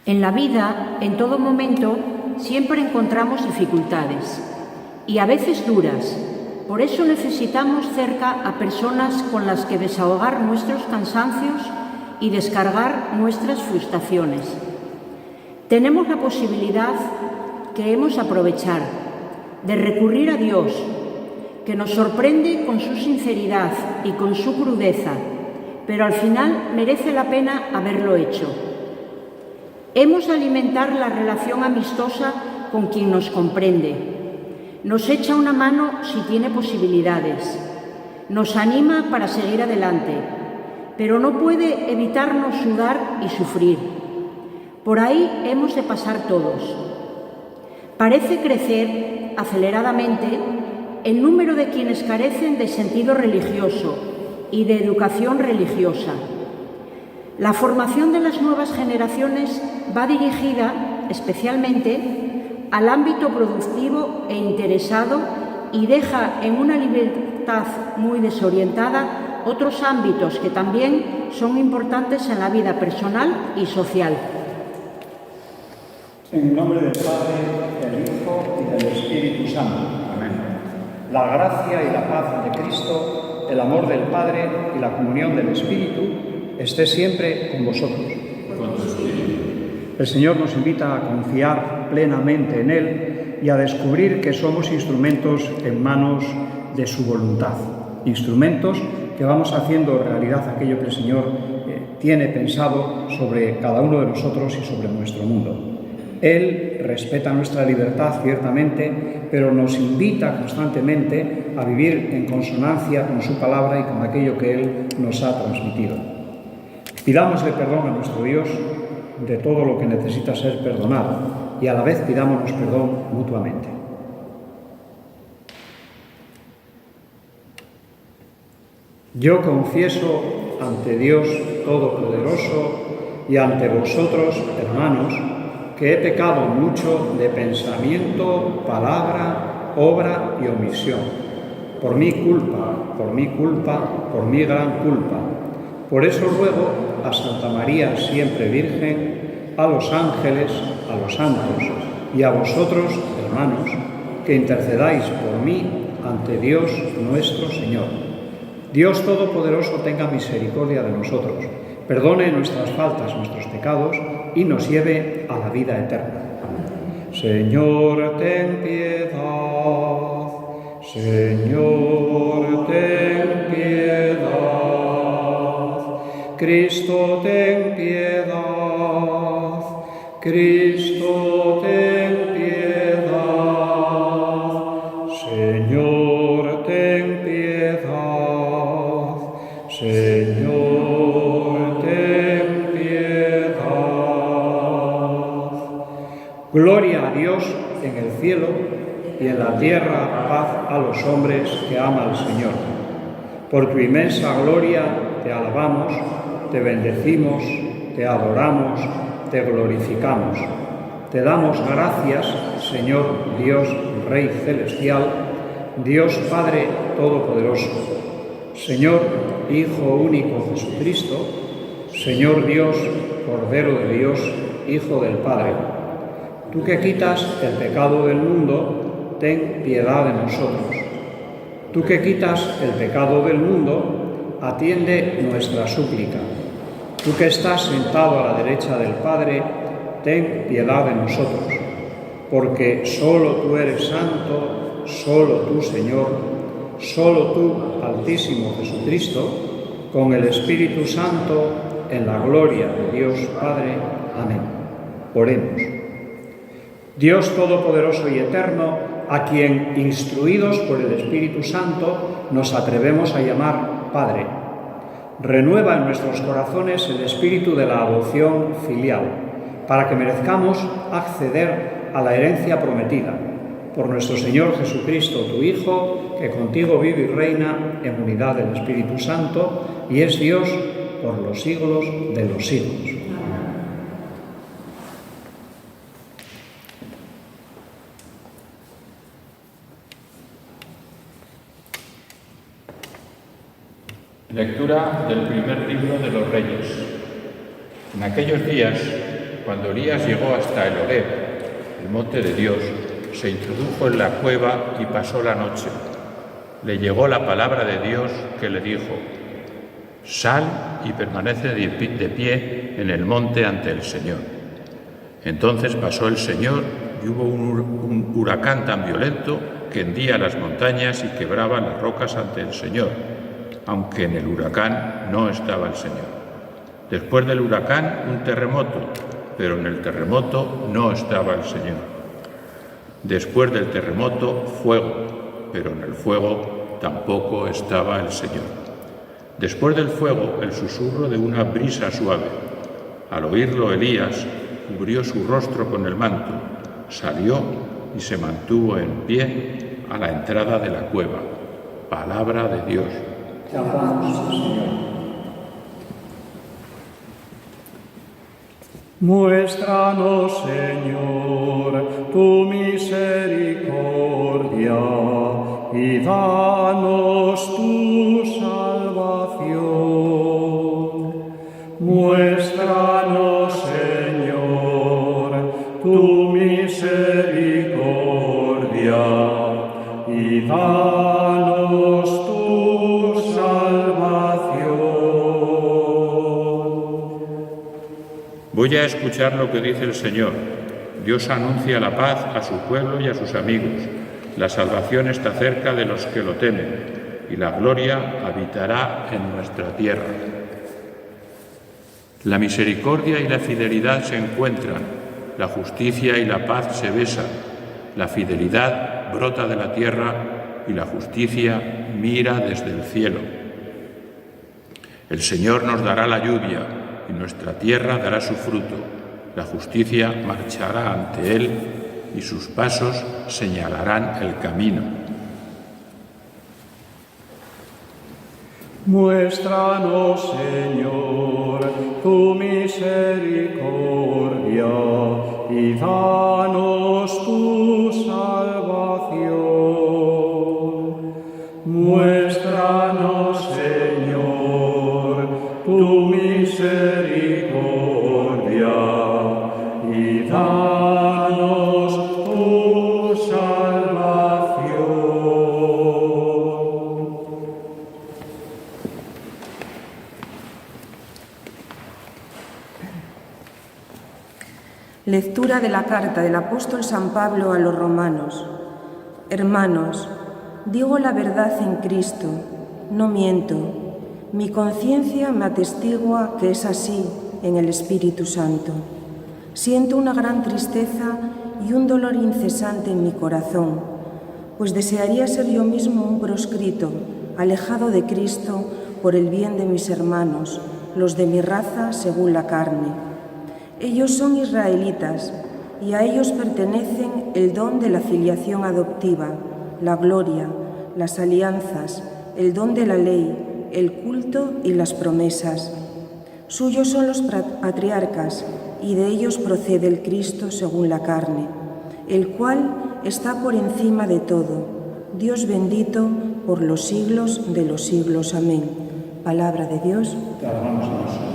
En la vida, en todo momento, siempre encontramos dificultades, y a veces duras. Por eso necesitamos cerca a personas con las que desahogar nuestros cansancios y descargar nuestras frustraciones. Tenemos la posibilidad que hemos de aprovechar, de recurrir a Dios, que nos sorprende con su sinceridad y con su crudeza, pero al final merece la pena haberlo hecho. Hemos de alimentar la relación amistosa con quien nos comprende, nos echa una mano si tiene posibilidades, nos anima para seguir adelante, pero no puede evitarnos sudar y sufrir. Por ahí hemos de pasar todos. Parece crecer aceleradamente el número de quienes carecen de sentido religioso y de educación religiosa. La formación de las nuevas generaciones va dirigida especialmente al ámbito productivo e interesado y deja en una libertad muy desorientada otros ámbitos que también son importantes en la vida personal y social. En nombre del Padre, del Hijo y del Espíritu Santo. Amén. La gracia y la paz de Cristo, el amor del Padre y la comunión del Espíritu esté siempre con vosotros. Con tu espíritu. El Señor nos invita a confiar plenamente en Él y a descubrir que somos instrumentos en manos de su voluntad. Instrumentos que vamos haciendo realidad aquello que el Señor tiene pensado sobre cada uno de nosotros y sobre nuestro mundo. Él respeta nuestra libertad, ciertamente, pero nos invita constantemente a vivir en consonancia con su palabra y con aquello que Él nos ha transmitido. Pidámosle perdón a nuestro Dios de todo lo que necesita ser perdonado y a la vez pidámonos perdón mutuamente. Yo confieso ante Dios Todopoderoso y ante vosotros, hermanos, que he pecado mucho de pensamiento, palabra, obra y omisión. Por mi culpa, por mi gran culpa. Por eso ruego a Santa María, siempre Virgen, a los ángeles, a los santos y a vosotros, hermanos, que intercedáis por mí ante Dios nuestro Señor. Dios Todopoderoso tenga misericordia de nosotros, perdone nuestras faltas, nuestros pecados y nos lleve a la vida eterna. Señor, ten piedad. Señor, ten piedad. Cristo, ten piedad. Cristo, ten piedad. Señor, ten piedad. Señor, ten piedad. Gloria a Dios en el cielo y en la tierra paz a los hombres que ama al Señor. Por tu inmensa gloria te alabamos, te bendecimos, te adoramos, te glorificamos. Te damos gracias, Señor Dios, Rey celestial, Dios Padre Todopoderoso, Señor Hijo único Jesucristo, Señor Dios, Cordero de Dios, Hijo del Padre. Tú que quitas el pecado del mundo, ten piedad de nosotros. Tú que quitas el pecado del mundo, atiende nuestra súplica. Tú que estás sentado a la derecha del Padre, ten piedad de nosotros. Porque solo tú eres santo, solo tú, Señor, solo tú, Altísimo Jesucristo, con el Espíritu Santo, en la gloria de Dios Padre. Amén. Oremos. Dios Todopoderoso y Eterno, a quien, instruidos por el Espíritu Santo, nos atrevemos a llamar Padre, renueva en nuestros corazones el espíritu de la adopción filial, para que merezcamos acceder a la herencia prometida. Por nuestro Señor Jesucristo, tu Hijo, que contigo vive y reina en unidad del Espíritu Santo, y es Dios por los siglos de los siglos. Lectura del primer libro de los Reyes. En aquellos días, cuando Elías llegó hasta el Horeb, el monte de Dios, se introdujo en la cueva y pasó la noche. Le llegó la palabra de Dios que le dijo: sal y permanece de pie en el monte ante el Señor. Entonces pasó el Señor y hubo un huracán tan violento que hendía las montañas y quebraba las rocas ante el Señor, aunque en el huracán no estaba el Señor. Después del huracán, un terremoto, pero en el terremoto no estaba el Señor. Después del terremoto, fuego, pero en el fuego tampoco estaba el Señor. Después del fuego, el susurro de una brisa suave. Al oírlo, Elías cubrió su rostro con el manto, salió y se mantuvo en pie a la entrada de la cueva. Palabra de Dios. Te alabamos, Señor. Muéstranos, Señor, tu misericordia y danos tu salvación. Muéstranos, Señor, tu misericordia y danos tu salvación. Voy a escuchar lo que dice el Señor. Dios anuncia la paz a su pueblo y a sus amigos. La salvación está cerca de los que lo temen, y la gloria habitará en nuestra tierra. La misericordia y la fidelidad se encuentran, la justicia y la paz se besan. La fidelidad brota de la tierra y la justicia mira desde el cielo. El Señor nos dará la lluvia y nuestra tierra dará su fruto. La justicia marchará ante Él y sus pasos señalarán el camino. Muéstranos, Señor, tu misericordia y danos tu salvación. Muéstranos, Señor, tu misericordia y danos tu salvación. Lectura de la carta del apóstol San Pablo a los romanos. Hermanos, digo la verdad en Cristo, no miento. Mi conciencia me atestigua que es así en el Espíritu Santo. Siento una gran tristeza y un dolor incesante en mi corazón, pues desearía ser yo mismo un proscrito, alejado de Cristo por el bien de mis hermanos, los de mi raza según la carne. Ellos son israelitas y a ellos pertenecen el don de la filiación adoptiva, la gloria, las alianzas, el don de la ley, el culto y las promesas. Suyos son los patriarcas, y de ellos procede el Cristo según la carne, el cual está por encima de todo, Dios bendito por los siglos de los siglos. Amén. Palabra de Dios. Te alabamos, Señor.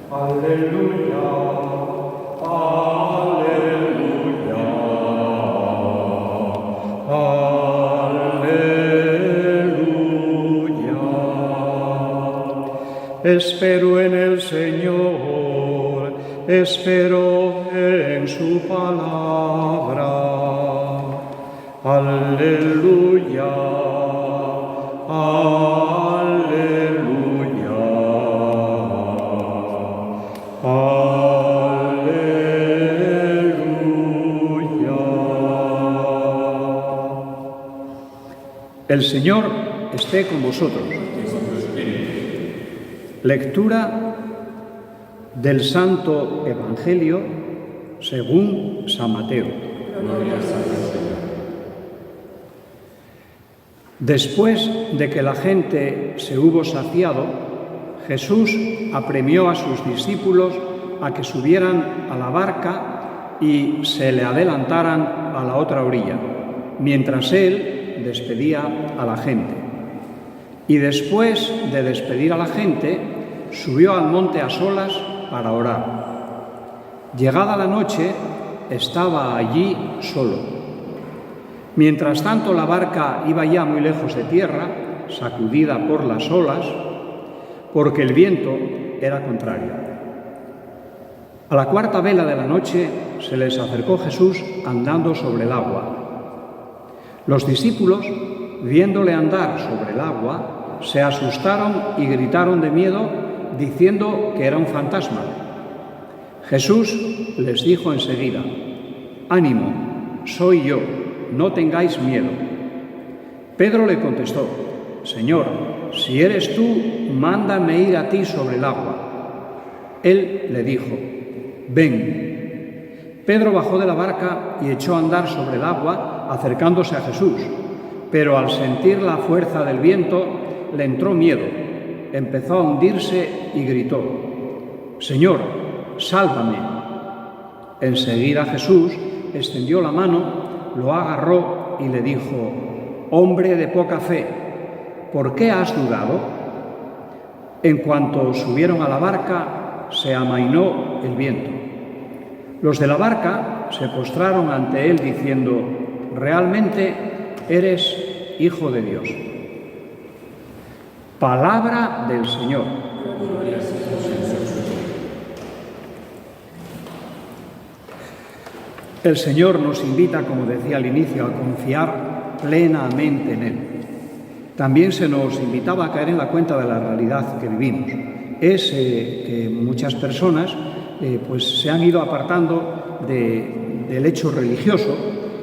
Aleluya, aleluya, aleluya. Espero en el Señor, espero en su palabra. Aleluya, aleluya, aleluya. El Señor esté con vosotros. Lectura del Santo Evangelio según San Mateo. Después de que la gente se hubo saciado, Jesús apremió a sus discípulos a que subieran a la barca y se le adelantaran a la otra orilla, mientras él despedía a la gente. Y después de despedir a la gente, subió al monte a solas para orar. Llegada la noche, estaba allí solo. Mientras tanto, la barca iba ya muy lejos de tierra, sacudida por las olas, porque el viento era contrario. A la cuarta vela de la noche se les acercó Jesús andando sobre el agua. Los discípulos, viéndole andar sobre el agua, se asustaron y gritaron de miedo, diciendo que era un fantasma. Jesús les dijo enseguida: «Ánimo, soy yo, no tengáis miedo». Pedro le contestó: «Señor, si eres tú, mándame ir a ti sobre el agua». Él le dijo: «Ven». Pedro bajó de la barca y echó a andar sobre el agua, acercándose a Jesús, pero al sentir la fuerza del viento le entró miedo, empezó a hundirse y gritó: «Señor, sálvame». Enseguida Jesús extendió la mano, lo agarró y le dijo: «Hombre de poca fe, ¿por qué has dudado?». En cuanto subieron a la barca, se amainó el viento. Los de la barca se postraron ante él diciendo: «Realmente eres Hijo de Dios». Palabra del Señor. El Señor nos invita, como decía al inicio, a confiar plenamente en Él. También se nos invitaba a caer en la cuenta de la realidad que vivimos. Es que muchas personas pues se han ido apartando del hecho religioso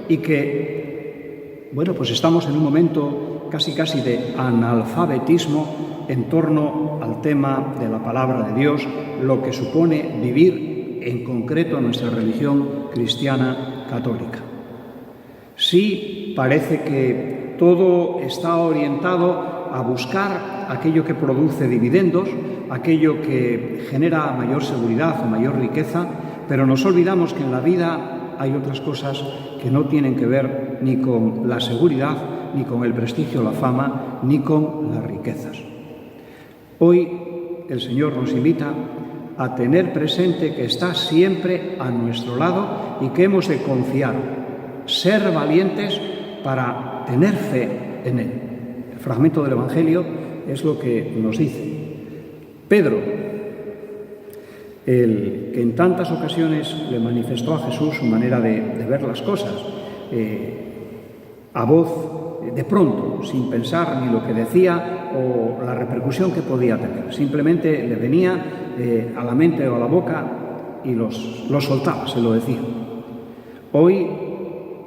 y que, bueno, pues estamos en un momento casi de analfabetismo en torno al tema de la palabra de Dios, lo que supone vivir en concreto nuestra religión cristiana católica. Sí, parece que todo está orientado a buscar aquello que produce dividendos, aquello que genera mayor seguridad o mayor riqueza, pero nos olvidamos que en la vida hay otras cosas que no tienen que ver ni con la seguridad, ni con el prestigio, la fama, ni con las riquezas. Hoy el Señor nos invita a tener presente que está siempre a nuestro lado y que hemos de confiar, ser valientes para tener fe en Él. El fragmento del Evangelio es lo que nos dice. Pedro, el que en tantas ocasiones le manifestó a Jesús su manera de ver las cosas, a voz de pronto, sin pensar ni lo que decía o la repercusión que podía tener. Simplemente le venía a la mente o a la boca y los soltaba, se lo decía. Hoy,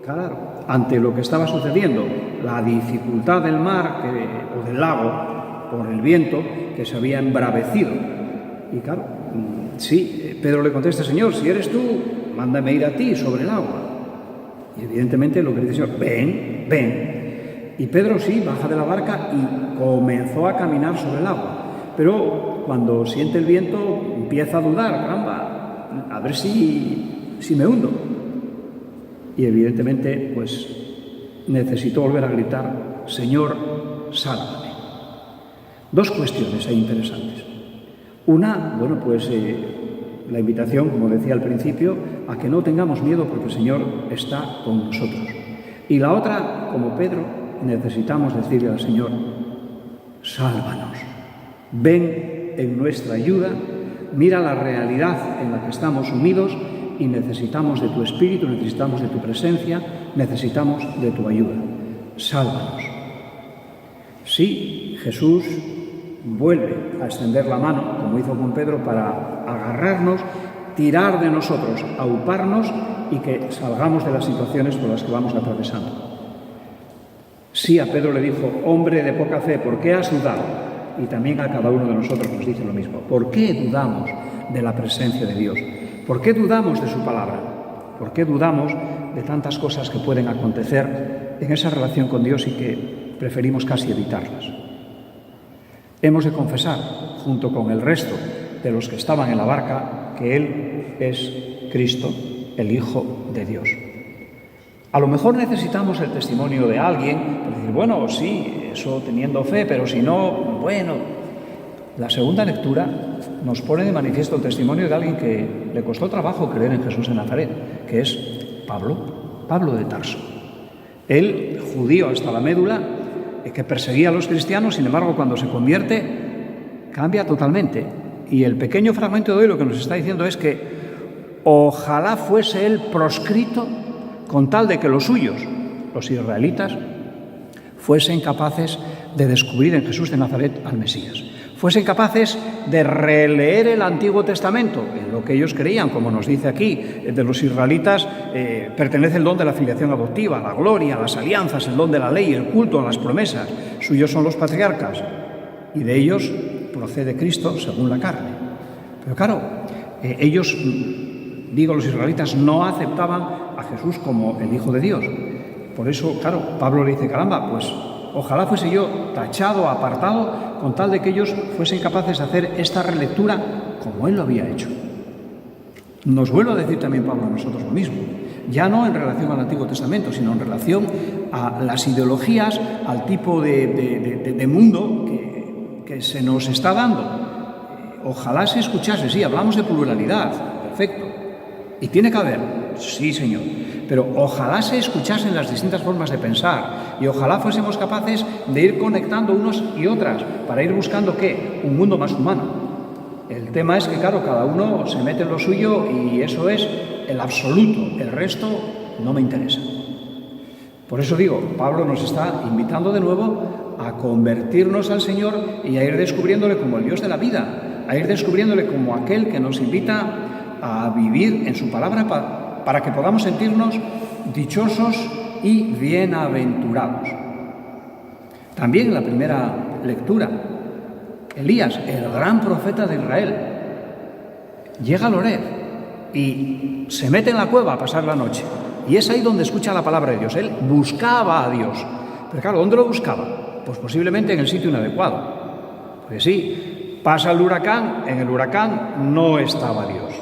claro, ante lo que estaba sucediendo, la dificultad del mar o del lago por el viento que se había embravecido. Y claro, sí, Pedro le contesta: «Señor, si eres tú, mándame ir a ti sobre el agua». Y evidentemente lo que le dice el Señor: «Ven, ven». Y Pedro sí, baja de la barca y comenzó a caminar sobre el agua. Pero cuando siente el viento empieza a dudar: «Caramba, a ver si me hundo». Y evidentemente pues necesitó volver a gritar: «Señor, sálvame». Dos cuestiones ahí interesantes. Una, bueno, pues la invitación, como decía al principio, a que no tengamos miedo porque el Señor está con nosotros. Y la otra, como Pedro, necesitamos decirle al Señor: «Sálvanos, ven en nuestra ayuda, mira la realidad en la que estamos sumidos y necesitamos de tu Espíritu, necesitamos de tu presencia, necesitamos de tu ayuda. Sálvanos». Sí, Jesús vuelve a extender la mano, como hizo con Pedro, para agarrarnos, tirar de nosotros, auparnos y que salgamos de las situaciones por las que vamos atravesando. Sí, a Pedro le dijo: «Hombre de poca fe, ¿por qué has dudado?». Y también a cada uno de nosotros nos dice lo mismo. ¿Por qué dudamos de la presencia de Dios? ¿Por qué dudamos de su palabra? ¿Por qué dudamos de tantas cosas que pueden acontecer en esa relación con Dios y que preferimos casi evitarlas? Hemos de confesar, junto con el resto de los que estaban en la barca, que Él es Cristo, el Hijo de Dios. A lo mejor necesitamos el testimonio de alguien para decir: «Bueno, sí, eso teniendo fe, pero si no, bueno». La segunda lectura nos pone de manifiesto el testimonio de alguien que le costó trabajo creer en Jesús en Nazaret, que es Pablo de Tarso. Él, judío hasta la médula, que perseguía a los cristianos, sin embargo, cuando se convierte, cambia totalmente. Y el pequeño fragmento de hoy lo que nos está diciendo es que ojalá fuese él proscrito con tal de que los suyos, los israelitas, fuesen capaces de descubrir en Jesús de Nazaret al Mesías. Fuesen capaces de releer el Antiguo Testamento, en lo que ellos creían, como nos dice aquí, de los israelitas pertenece el don de la filiación adoptiva, la gloria, las alianzas, el don de la ley, el culto, las promesas. Suyos son los patriarcas y de ellos procede Cristo según la carne. Pero claro, ellos, los israelitas, no aceptaban a Jesús como el Hijo de Dios. Por eso, claro, Pablo le dice, caramba, pues ojalá fuese yo tachado, apartado, con tal de que ellos fuesen capaces de hacer esta relectura como él lo había hecho. Nos vuelve a decir también Pablo a nosotros lo mismo, ya no en relación al Antiguo Testamento, sino en relación a las ideologías, al tipo de mundo que se nos está dando. Ojalá se escuchase, sí, hablamos de pluralidad, perfecto, y tiene que haber, sí, Señor, pero ojalá se escuchasen las distintas formas de pensar y ojalá fuésemos capaces de ir conectando unos y otras para ir buscando, ¿qué? Un mundo más humano. El tema es que, claro, cada uno se mete en lo suyo y eso es el absoluto, el resto no me interesa. Por eso digo, Pablo nos está invitando de nuevo a convertirnos al Señor y a ir descubriéndole como el Dios de la vida, a ir descubriéndole como aquel que nos invita a vivir en su palabra para que podamos sentirnos dichosos y bienaventurados. También en la primera lectura, Elías, el gran profeta de Israel, llega al Horeb y se mete en la cueva a pasar la noche. Y es ahí donde escucha la palabra de Dios. Él buscaba a Dios. Pero claro, ¿dónde lo buscaba? Pues posiblemente en el sitio inadecuado. Porque sí, pasa el huracán, en el huracán no estaba Dios.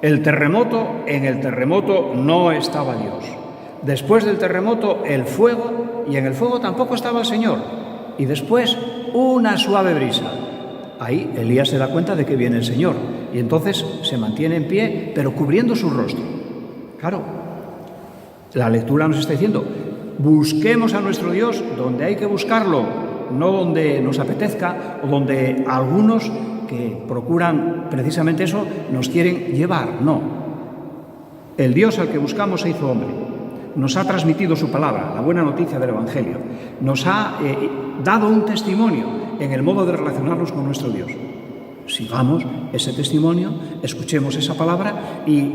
El terremoto, en el terremoto no estaba Dios. Después del terremoto, el fuego, y en el fuego tampoco estaba el Señor. Y después, una suave brisa. Ahí Elías se da cuenta de que viene el Señor. Y entonces se mantiene en pie, pero cubriendo su rostro. Claro, la lectura nos está diciendo, busquemos a nuestro Dios donde hay que buscarlo, no donde nos apetezca o donde algunos que procuran precisamente eso, nos quieren llevar. No. El Dios al que buscamos se hizo hombre. Nos ha transmitido su palabra, la buena noticia del Evangelio. Nos ha dado un testimonio en el modo de relacionarnos con nuestro Dios. Sigamos ese testimonio, escuchemos esa palabra y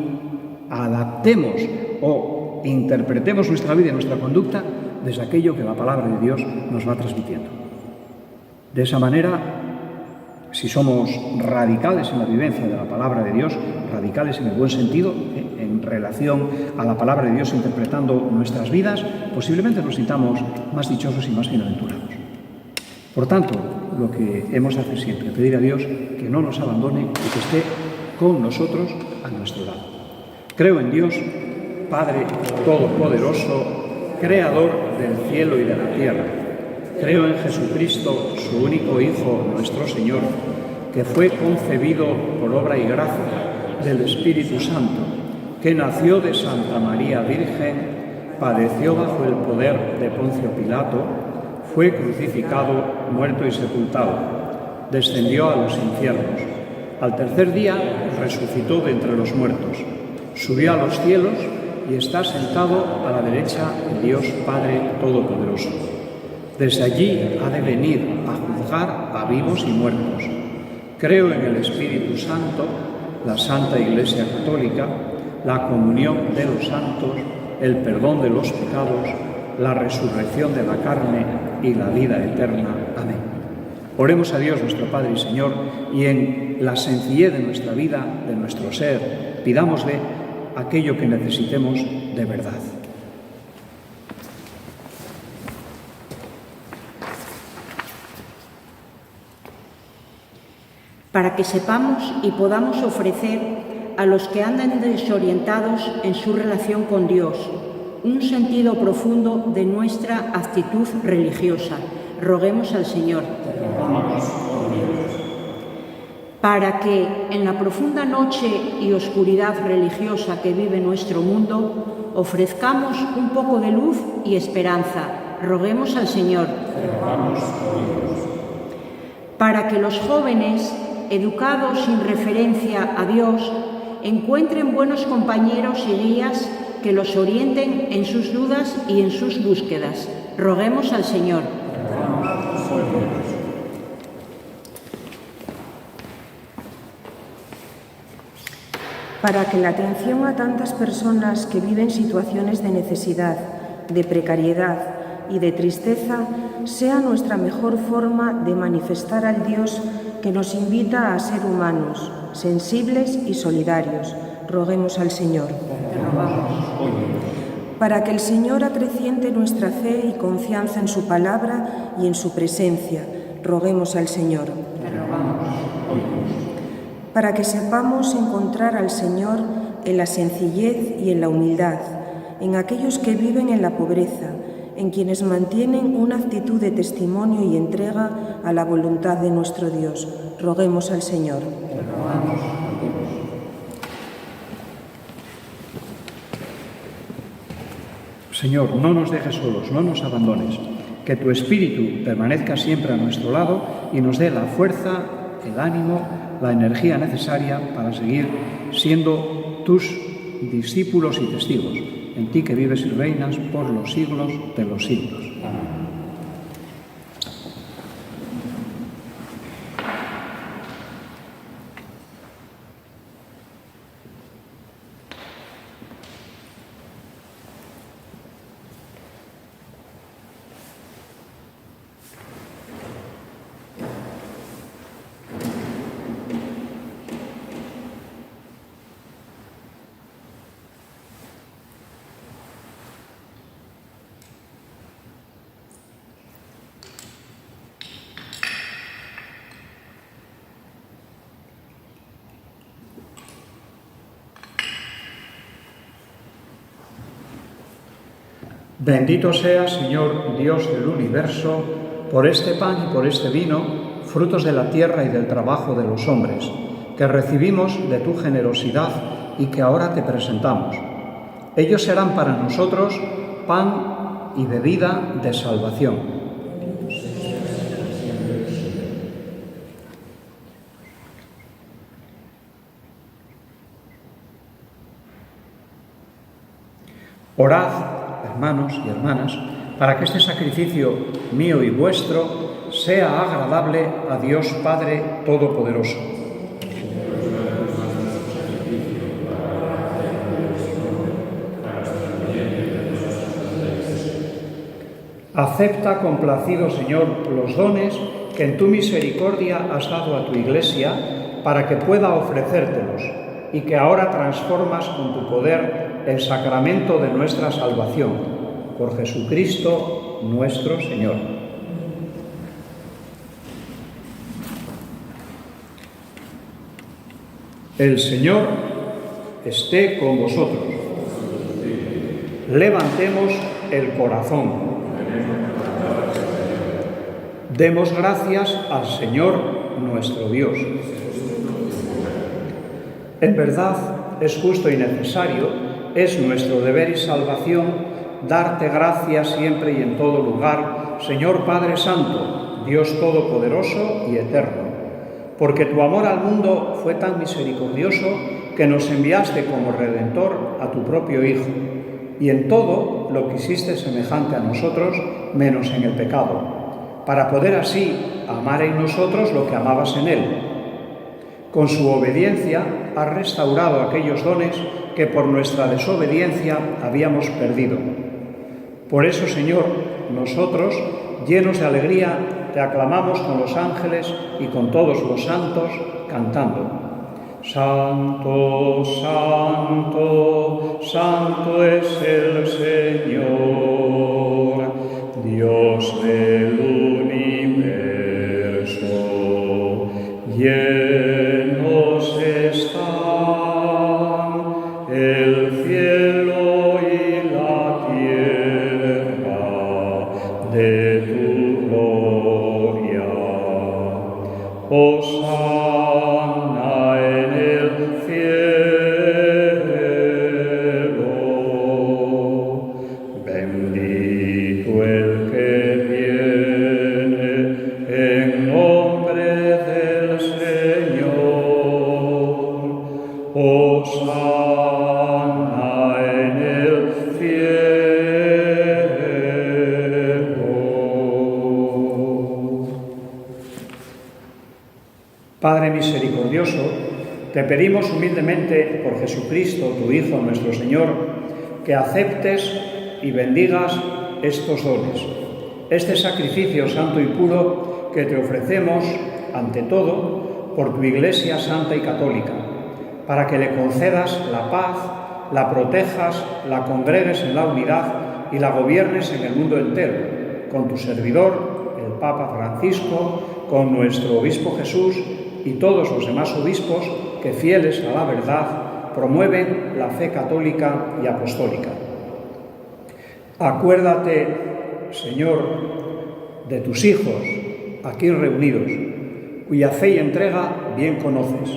adaptemos o interpretemos nuestra vida y nuestra conducta desde aquello que la palabra de Dios nos va transmitiendo. De esa manera, si somos radicales en la vivencia de la palabra de Dios, radicales en el buen sentido, en relación a la palabra de Dios interpretando nuestras vidas, posiblemente nos sintamos más dichosos y más bienaventurados. Por tanto, lo que hemos de hacer siempre, pedir a Dios que no nos abandone y que esté con nosotros a nuestro lado. Creo en Dios, Padre Todopoderoso, Creador del cielo y de la tierra. Creo en Jesucristo, su único Hijo, nuestro Señor, que fue concebido por obra y gracia del Espíritu Santo, que nació de Santa María Virgen, padeció bajo el poder de Poncio Pilato, fue crucificado, muerto y sepultado, descendió a los infiernos. Al tercer día resucitó de entre los muertos, subió a los cielos y está sentado a la derecha de Dios Padre Todopoderoso. Desde allí ha de venir a juzgar a vivos y muertos. Creo en el Espíritu Santo, la Santa Iglesia Católica, la comunión de los santos, el perdón de los pecados, la resurrección de la carne y la vida eterna. Amén. Oremos a Dios nuestro Padre y Señor, y en la sencillez de nuestra vida, de nuestro ser, pidámosle aquello que necesitemos de verdad. Para que sepamos y podamos ofrecer a los que andan desorientados en su relación con Dios un sentido profundo de nuestra actitud religiosa. Roguemos al Señor. para que en la profunda noche y oscuridad religiosa que vive nuestro mundo ofrezcamos un poco de luz y esperanza. Roguemos al Señor. Para que los jóvenes, educados sin referencia a Dios, encuentren buenos compañeros y guías que los orienten en sus dudas y en sus búsquedas. Roguemos al Señor. Para que la atención a tantas personas que viven situaciones de necesidad, de precariedad y de tristeza sea nuestra mejor forma de manifestar al Dios que nos invita a ser humanos, sensibles y solidarios. Roguemos al Señor. Para que el Señor acreciente nuestra fe y confianza en su palabra y en su presencia. Roguemos al Señor. Para que sepamos encontrar al Señor en la sencillez y en la humildad, en aquellos que viven en la pobreza, en quienes mantienen una actitud de testimonio y entrega a la voluntad de nuestro Dios. Roguemos al Señor. Señor, no nos dejes solos, no nos abandones. Que tu Espíritu permanezca siempre a nuestro lado y nos dé la fuerza, el ánimo, la energía necesaria para seguir siendo tus discípulos y testigos, en ti que vives y reinas por los siglos de los siglos. Amén. Bendito sea, Señor, Dios del universo, por este pan y por este vino, frutos de la tierra y del trabajo de los hombres, que recibimos de tu generosidad y que ahora te presentamos. Ellos serán para nosotros pan y bebida de salvación. Orad, hermanos y hermanas, para que este sacrificio mío y vuestro sea agradable a Dios Padre Todopoderoso. Acepta, complacido Señor, los dones que en tu misericordia has dado a tu Iglesia para que pueda ofrecértelos y que ahora transformas con tu poder el sacramento de nuestra salvación, por Jesucristo nuestro Señor. El Señor esté con vosotros. Levantemos el corazón. Demos gracias al Señor nuestro Dios. En verdad es justo y necesario, es nuestro deber y salvación darte gracias siempre y en todo lugar, Señor Padre Santo, Dios Todopoderoso y Eterno, porque tu amor al mundo fue tan misericordioso que nos enviaste como Redentor a tu propio Hijo, y en todo lo quisiste semejante a nosotros, menos en el pecado, para poder así amar en nosotros lo que amabas en Él. Con su obediencia has restaurado aquellos dones que por nuestra desobediencia habíamos perdido. Por eso, Señor, nosotros, llenos de alegría, te aclamamos con los ángeles y con todos los santos, cantando: Santo, santo, santo es el Señor, Dios del universo. Llenos están el cielo y la tierra de tu gloria. Hosana Hosana en el cielo. Padre misericordioso, te pedimos humildemente por Jesucristo, tu Hijo, nuestro Señor, que aceptes y bendigas estos dones, este sacrificio santo y puro que te ofrecemos, ante todo, por tu Iglesia santa y católica, para que le concedas la paz, la protejas, la congregues en la unidad y la gobiernes en el mundo entero, con tu servidor, el Papa Francisco, con nuestro Obispo Jesús y todos los demás obispos que, fieles a la verdad, promueven la fe católica y apostólica. Acuérdate, Señor, de tus hijos aquí reunidos, cuya fe y entrega bien conoces,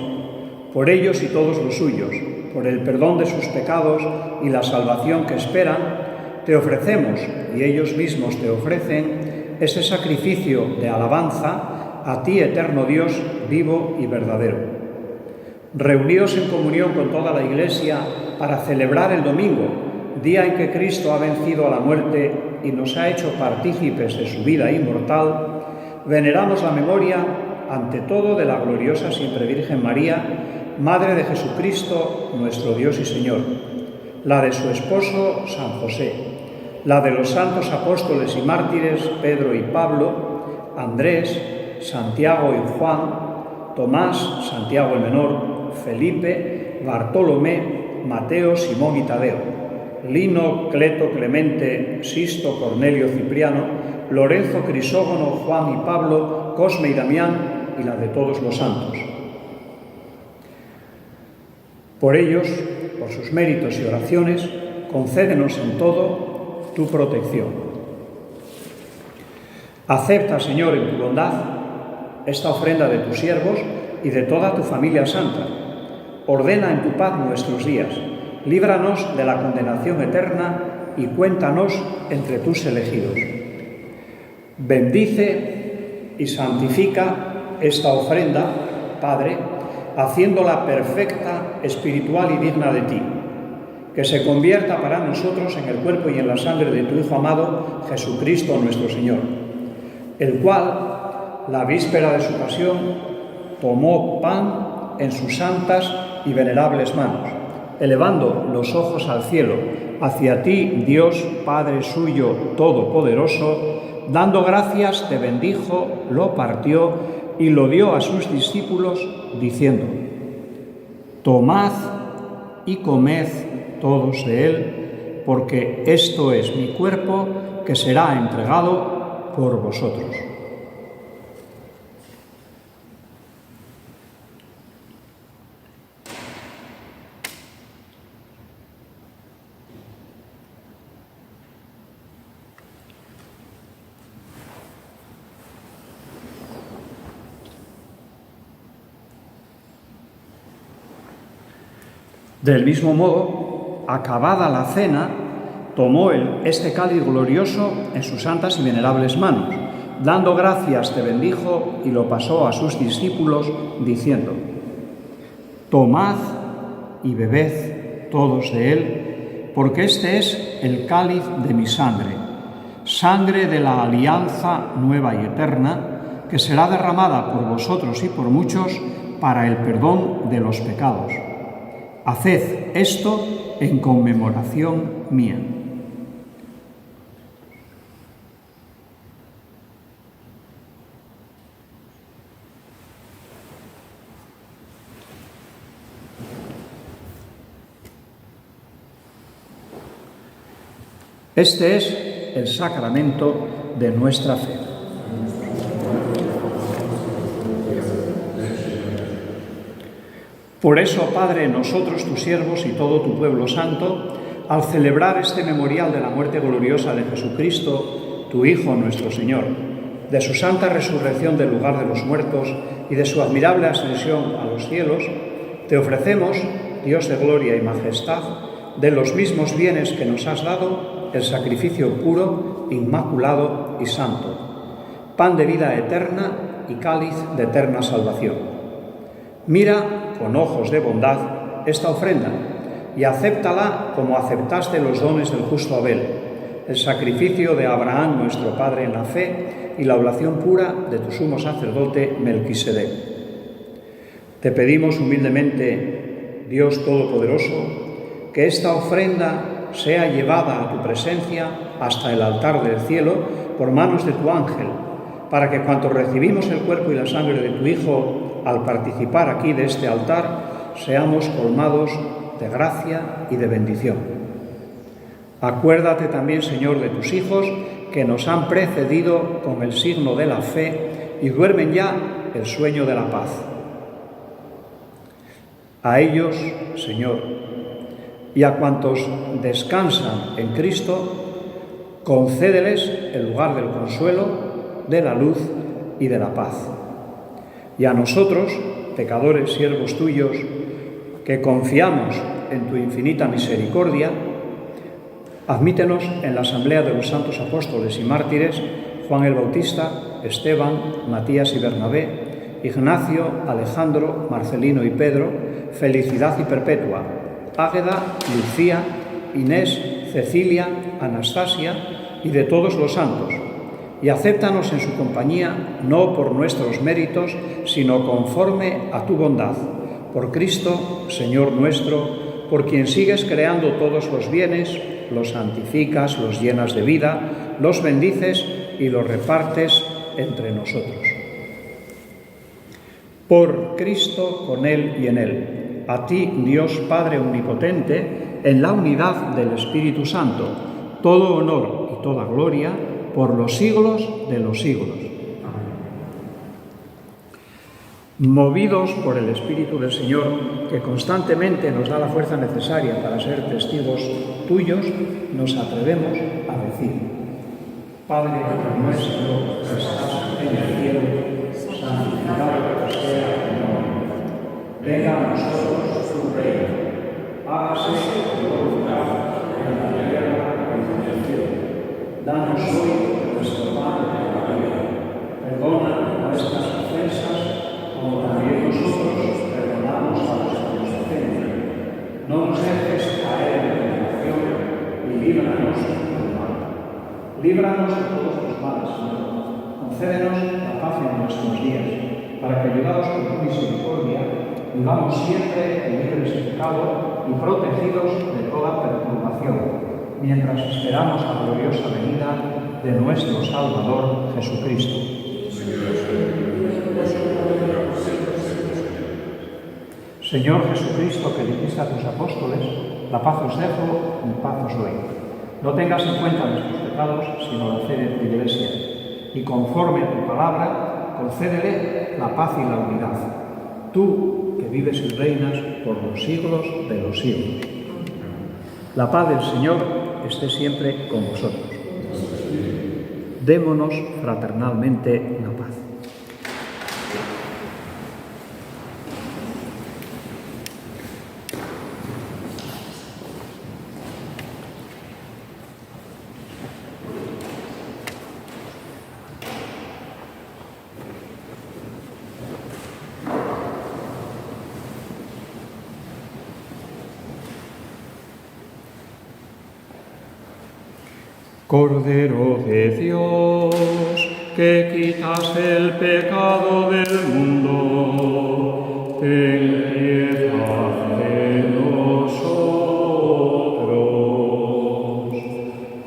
por ellos y todos los suyos, por el perdón de sus pecados y la salvación que esperan, te ofrecemos, y ellos mismos te ofrecen, ese sacrificio de alabanza a ti, eterno Dios, vivo y verdadero. Reunidos en comunión con toda la Iglesia para celebrar el domingo, día en que Cristo ha vencido a la muerte y nos ha hecho partícipes de su vida inmortal, veneramos la memoria, ante todo, de la gloriosa siempre Virgen María, Madre de Jesucristo, nuestro Dios y Señor, la de su esposo San José, la de los santos apóstoles y mártires Pedro y Pablo, Andrés, Santiago y Juan, Tomás, Santiago el Menor, Felipe, Bartolomé, Mateo, Simón y Tadeo, Lino, Cleto, Clemente, Sisto, Cornelio, Cipriano, Lorenzo, Crisógono, Juan y Pablo, Cosme y Damián, y la de todos los santos. Por ellos, por sus méritos y oraciones, concédenos en todo tu protección. Acepta, Señor, en tu bondad, esta ofrenda de tus siervos y de toda tu familia santa. Ordena en tu paz nuestros días. Líbranos de la condenación eterna y cuéntanos entre tus elegidos. Bendice y santifica esta ofrenda, Padre, haciéndola perfecta, espiritual y digna de ti, que se convierta para nosotros en el cuerpo y en la sangre de tu Hijo amado, Jesucristo nuestro Señor, el cual, la víspera de su pasión, tomó pan en sus santas y venerables manos, elevando los ojos al cielo, hacia ti, Dios, Padre suyo todopoderoso, dando gracias, te bendijo, lo partió y lo dio a sus discípulos, diciendo: Tomad y comed todos de él, porque esto es mi cuerpo que será entregado por vosotros. Del mismo modo, acabada la cena, tomó este cáliz glorioso en sus santas y venerables manos, dando gracias te bendijo y lo pasó a sus discípulos, diciendo: Tomad y bebed todos de él, porque este es el cáliz de mi sangre, sangre de la alianza nueva y eterna, que será derramada por vosotros y por muchos para el perdón de los pecados. Haced esto en conmemoración mía. Este es el sacramento de nuestra fe. Por eso, Padre, nosotros, tus siervos y todo tu pueblo santo, al celebrar este memorial de la muerte gloriosa de Jesucristo, tu Hijo nuestro Señor, de su santa resurrección del lugar de los muertos y de su admirable ascensión a los cielos, te ofrecemos, Dios de gloria y majestad, de los mismos bienes que nos has dado, el sacrificio puro, inmaculado y santo, pan de vida eterna y cáliz de eterna salvación. Mira con ojos de bondad esta ofrenda y acéptala como aceptaste los dones del justo Abel, el sacrificio de Abraham nuestro padre en la fe y la oblación pura de tu sumo sacerdote Melquisedec. Te pedimos humildemente, Dios Todopoderoso, que esta ofrenda sea llevada a tu presencia hasta el altar del cielo por manos de tu ángel, para que cuanto recibimos el cuerpo y la sangre de tu Hijo al participar aquí de este altar, seamos colmados de gracia y de bendición. Acuérdate también, Señor, de tus hijos que nos han precedido con el signo de la fe y duermen ya el sueño de la paz. A ellos, Señor, y a cuantos descansan en Cristo, concédeles el lugar del consuelo, de la luz y de la paz. Y a nosotros, pecadores, siervos tuyos, que confiamos en tu infinita misericordia, admítenos en la asamblea de los santos apóstoles y mártires, Juan el Bautista, Esteban, Matías y Bernabé, Ignacio, Alejandro, Marcelino y Pedro, Felicidad y Perpetua, Águeda, Lucía, Inés, Cecilia, Anastasia y de todos los santos, y acéptanos en su compañía, no por nuestros méritos, sino conforme a tu bondad. Por Cristo, Señor nuestro, por quien sigues creando todos los bienes, los santificas, los llenas de vida, los bendices y los repartes entre nosotros. Por Cristo, con Él y en Él, a ti, Dios Padre Omnipotente, en la unidad del Espíritu Santo, todo honor y toda gloria, por los siglos de los siglos. Movidos por el Espíritu del Señor, que constantemente nos da la fuerza necesaria para ser testigos tuyos, nos atrevemos a decir: Padre nuestro que estás en el cielo, santificado sea tu nombre. Venga a nosotros tu reino. Hágase tu voluntad en la tierra como en el cielo. Danos hoy nuestro pan de cada día. Perdona nuestras ofensas, como también nosotros perdonamos a los que nos ofenden. No nos dejes caer en tentación y líbranos del mal. Líbranos de todos los males, Señor. Concédenos la paz en nuestros días, para que, ayudados por tu misericordia, vivamos siempre libres de pecado y protegidos de toda perturbación, mientras esperamos la gloriosa venida de nuestro Salvador Jesucristo. Señor Jesucristo, que dijiste a tus apóstoles: la paz os dejo, mi paz os doy. No tengas en cuenta nuestros pecados, sino la fe de tu Iglesia, y conforme a tu palabra, concédele la paz y la unidad. Tú, que vives y reinas por los siglos de los siglos. La paz del Señor esté siempre con vosotros. Démonos fraternalmente la paz. Cordero de Dios, que quitas el pecado del mundo, ten piedad de nosotros.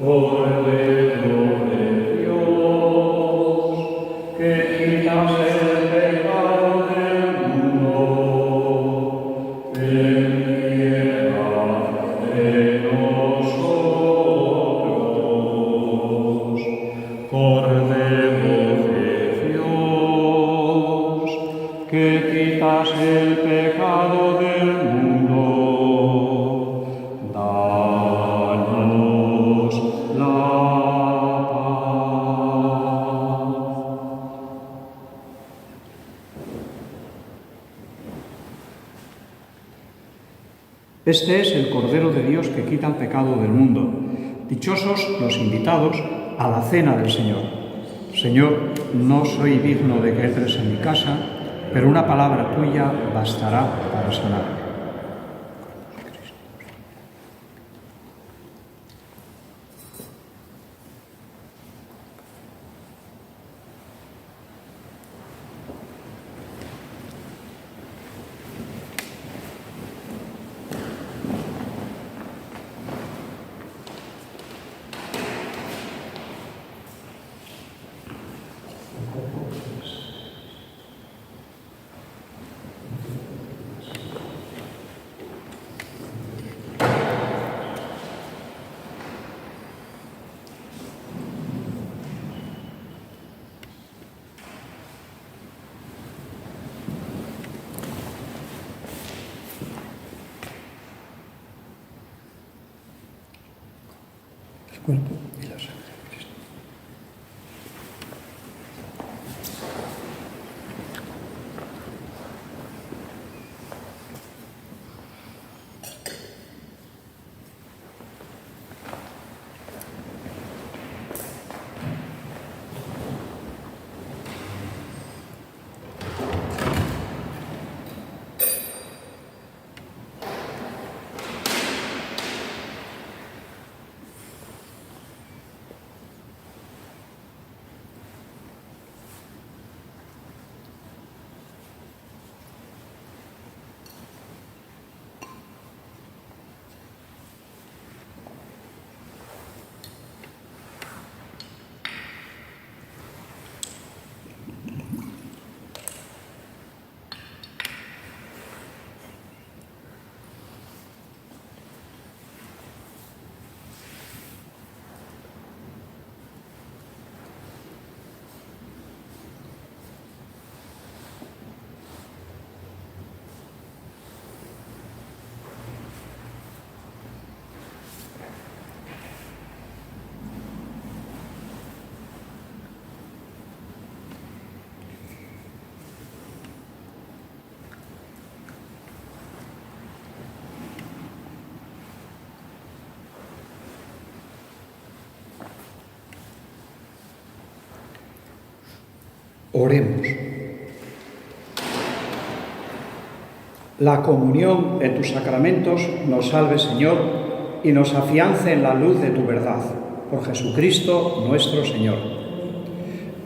Cordero de Dios, que quitas el pecado del mundo, ten piedad de nosotros. Cordero de Dios, que quitas el pecado del mundo, danos la paz. Este es el Cordero de Dios que quita el pecado del mundo. Dichosos los invitados a la cena del Señor. Señor, no soy digno de que entres en mi casa, pero una palabra tuya bastará para sanarme. el cuerpo y la sangre de Cristo. Oremos. La comunión en tus sacramentos nos salve, Señor, y nos afiance en la luz de tu verdad. Por Jesucristo nuestro Señor.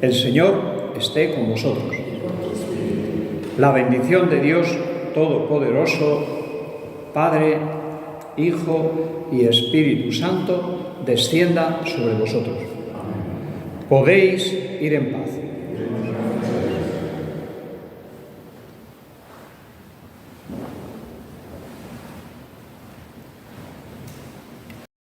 El Señor esté con vosotros. La bendición de Dios Todopoderoso, Padre, Hijo y Espíritu Santo, descienda sobre vosotros. Podéis ir en paz.